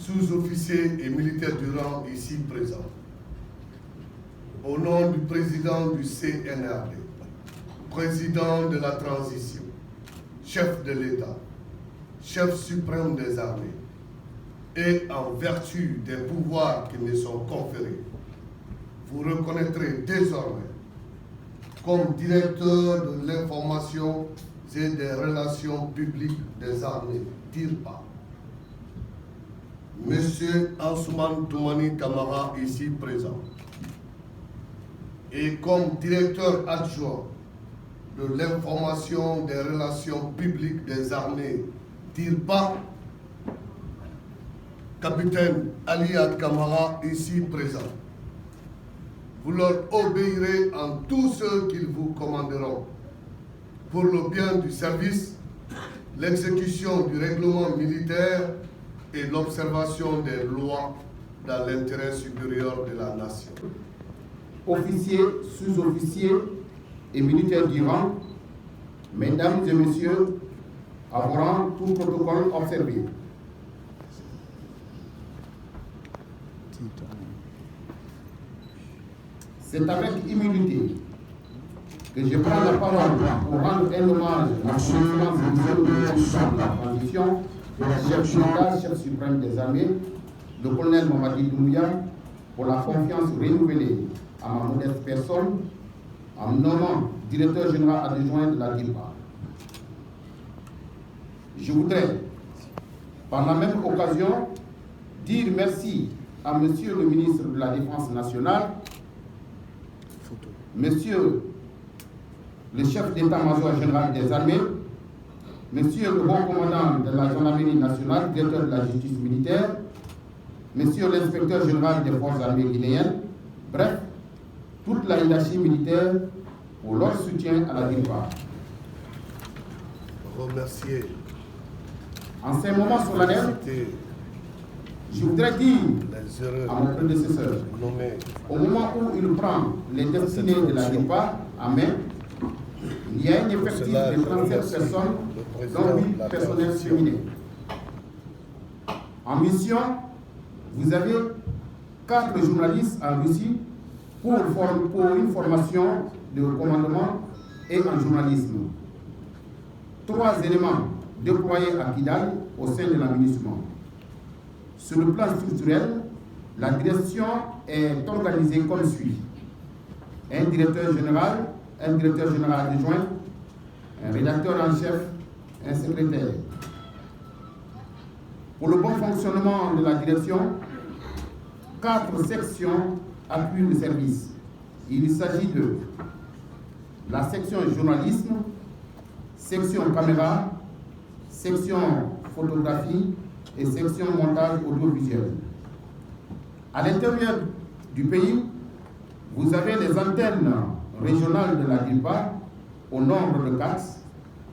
sous-officiers et militaires du rang ici présents, au nom du président du CNRD, président de la transition, chef de l'État, chef suprême des armées, et en vertu des pouvoirs qui me sont conférés, vous reconnaîtrez désormais comme directeur de l'information et des relations publiques des armées, DIRPA, Monsieur Ansoumane Toumani Camara, ici présent, et comme directeur adjoint de l'information des relations publiques des armées, DIRPA, Capitaine Aliad Camara, ici présent. Vous leur obéirez en tout ce qu'ils vous commanderont pour le bien du service, l'exécution du règlement militaire et l'observation des lois dans l'intérêt supérieur de la nation. Officiers, sous-officiers et militaires du rang, mesdames et messieurs, avant rang, tout protocole observé. C'est avec humilité que je prends la parole pour rendre un hommage à l'excellence de la transition, chef d'État, chef suprême des armées, le colonel Mamadi Doumbouya, pour la confiance renouvelée à ma modeste personne en nommant directeur général adjoint de la DIRPA. Je voudrais, par la même occasion, dire merci à Monsieur le ministre de la Défense nationale, Monsieur le chef d'état-major général des armées, Monsieur le haut commandant de la gendarmerie nationale, directeur de la justice militaire, Monsieur l'inspecteur général des forces armées guinéennes, bref, toute la hiérarchie militaire pour leur soutien à la DIRPA. Remercier. En ces moments solennels, je voudrais dire à mon prédécesseur, au moment où il prend les destinées de la DIRPA en main, il y a un effectif de 37 personnes, dont 8 personnels féminins. En mission, vous avez 4 journalistes en Russie pour une formation de commandement et en journalisme. 3 éléments déployés à Kidal au sein de l'aménagement. Sur le plan structurel, la direction est organisée comme suit. Un directeur général adjoint, un rédacteur en chef, un secrétaire. Pour le bon fonctionnement de la direction, 4 sections appuient le service. Il s'agit de la section journalisme, section caméra, section photographie et section montage audiovisuel. À l'intérieur du pays, vous avez les antennes régionales de la DIRPA au nombre de 4,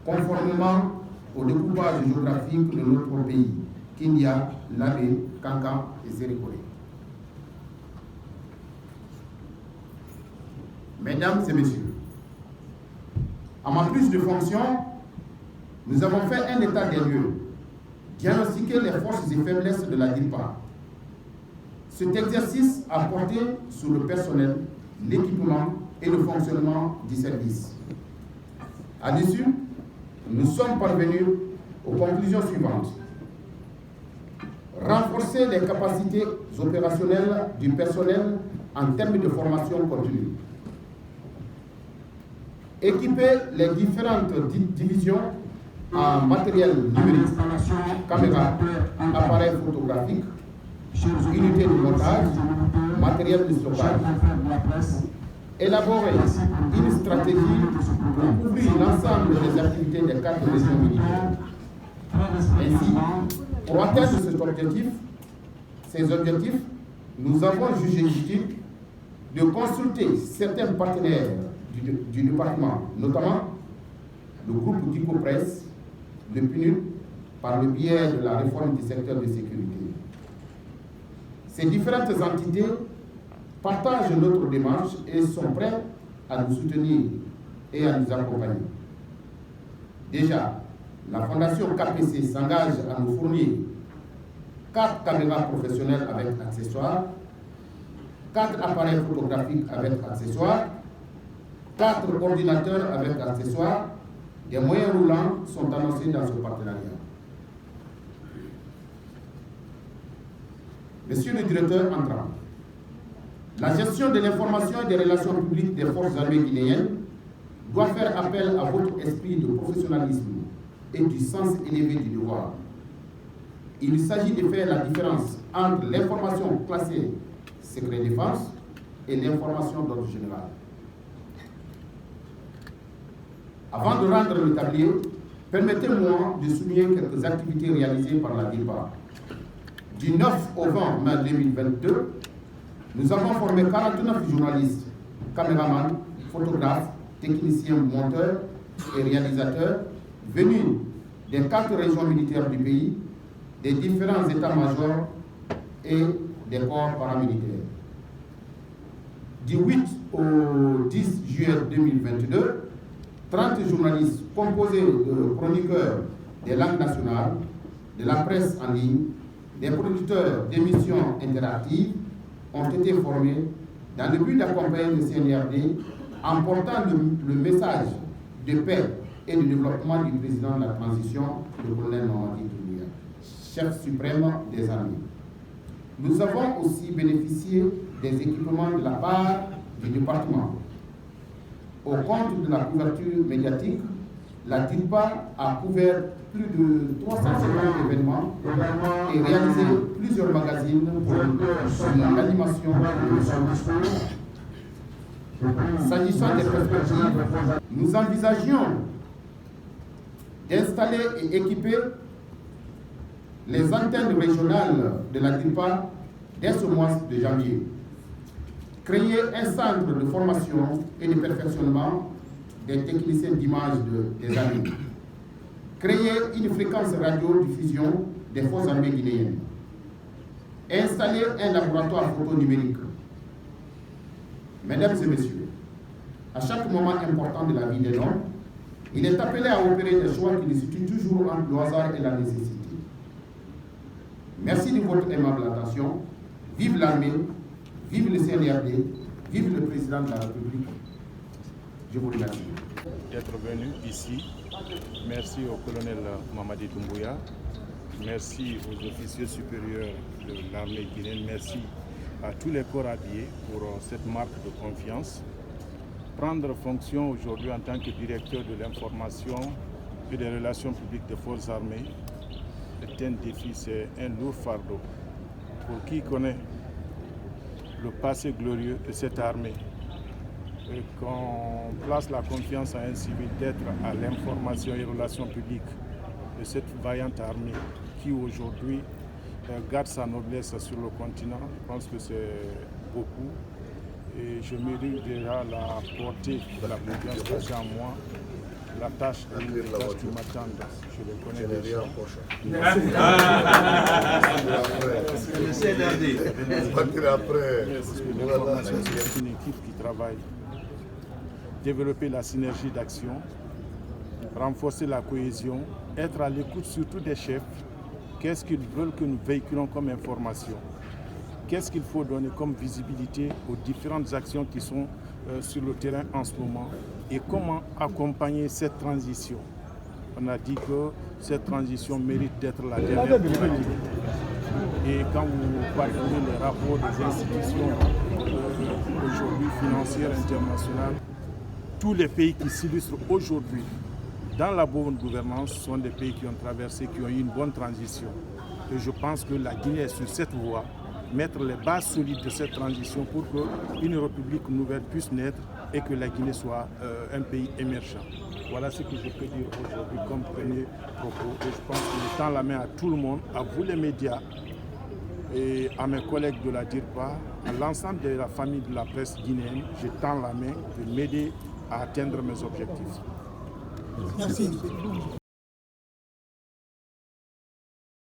conformément au découpage géographique de notre pays, Kindia, Labé, Kankan et Sérékoré. Mesdames et messieurs, à ma prise de fonction, nous avons fait un état des lieux, diagnostiquer les forces et faiblesses de la DIRPA. Cet exercice a porté sur le personnel, l'équipement et le fonctionnement du service. À l'issue, nous sommes parvenus aux conclusions suivantes. Renforcer les capacités opérationnelles du personnel en termes de formation continue. Équiper les différentes divisions en matériel numérique, caméra, appareil photographique, unité de montage, matériel de stockage. Élaborer une stratégie pour couvrir l'ensemble des activités des 4 régions militaires. Ainsi, pour atteindre ces objectifs, nous avons jugé utile de consulter certains partenaires du département, notamment le groupe Dico Presse, le PNUD, par le biais de la réforme du secteur de sécurité. Ces différentes entités partagent notre démarche et sont prêts à nous soutenir et à nous accompagner. Déjà, la Fondation KPC s'engage à nous fournir 4 caméras professionnelles avec accessoires, 4 appareils photographiques avec accessoires, 4 ordinateurs avec accessoires. Des moyens roulants sont annoncés dans ce partenariat. Monsieur le directeur entrant, la gestion de l'information et des relations publiques des forces armées guinéennes doit faire appel à votre esprit de professionnalisme et du sens élevé du devoir. Il s'agit de faire la différence entre l'information classée secret défense et l'information d'ordre général. Avant de rendre le tablier, permettez-moi de souligner quelques activités réalisées par la DIRPA. Du 9 au 20 mai 2022, nous avons formé 49 journalistes, caméramans, photographes, techniciens, monteurs et réalisateurs venus des 4 régions militaires du pays, des différents états-majors et des corps paramilitaires. Du 8 au 10 juillet 2022, 30 journalistes composés de chroniqueurs des langues nationales, de la presse en ligne, des producteurs d'émissions interactives ont été formés dans le but d'accompagner le CNRD en portant le message de paix et de développement du président de la transition, le colonel Mamadi Doumbouya, chef suprême des armées. Nous avons aussi bénéficié des équipements de la part du département. Au compte de la couverture médiatique, la DIRPA a couvert plus de 350 événements et réalisé plusieurs magazines pour l'animation de son. S'agissant des perspectives, nous envisagions d'installer et équiper les antennes régionales de la DIRPA dès ce mois de janvier. Créer un centre de formation et de perfectionnement des techniciens d'image des armées. Créer une fréquence radio-diffusion des forces armées guinéennes. Installer un laboratoire photo numérique. Mesdames et messieurs, à chaque moment important de la vie de l'homme, il est appelé à opérer des choix qui se situent toujours entre le hasard et la nécessité. Merci de votre aimable attention. Vive l'armée, vive le CNRD, vive le président de la République. Je vous remercie. D'être venu ici. Merci au colonel Mamadi Doumbouya. Merci aux officiers supérieurs de l'armée guinéenne. Merci à tous les corps habillés pour cette marque de confiance. Prendre fonction aujourd'hui en tant que directeur de l'information et des relations publiques des forces armées est un défi, c'est un lourd fardeau. Pour qui connaît le passé glorieux de cette armée, et qu'on place la confiance à un civil d'être à l'information et relations publiques de cette vaillante armée qui aujourd'hui garde sa noblesse sur le continent, je pense que c'est beaucoup. Et je mérite déjà la portée de la confiance placée en moi, la tâche qui m'attend. Je le connais déjà. Le CNRD. C'est une équipe qui travaille. Développer la synergie d'action, renforcer la cohésion, être à l'écoute surtout des chefs. Qu'est-ce qu'ils veulent que nous véhiculons comme information? Qu'est-ce qu'il faut donner comme visibilité aux différentes actions qui sont sur le terrain en ce moment et comment accompagner cette transition? On a dit que cette transition mérite d'être la dernière. Et quand vous parcourez les rapports des institutions aujourd'hui financières internationales, tous les pays qui s'illustrent aujourd'hui dans la bonne gouvernance sont des pays qui ont traversé, qui ont eu une bonne transition. Et je pense que la Guinée est sur cette voie, mettre les bases solides de cette transition pour qu'une république nouvelle puisse naître et que la Guinée soit un pays émergent. Voilà ce que je peux dire aujourd'hui comme premier propos. Et je pense qu'il tend la main à tout le monde, à vous les médias et à mes collègues de la DIRPA, à l'ensemble de la famille de la presse guinéenne. Je tends la main de m'aider à atteindre mes objectifs. Merci.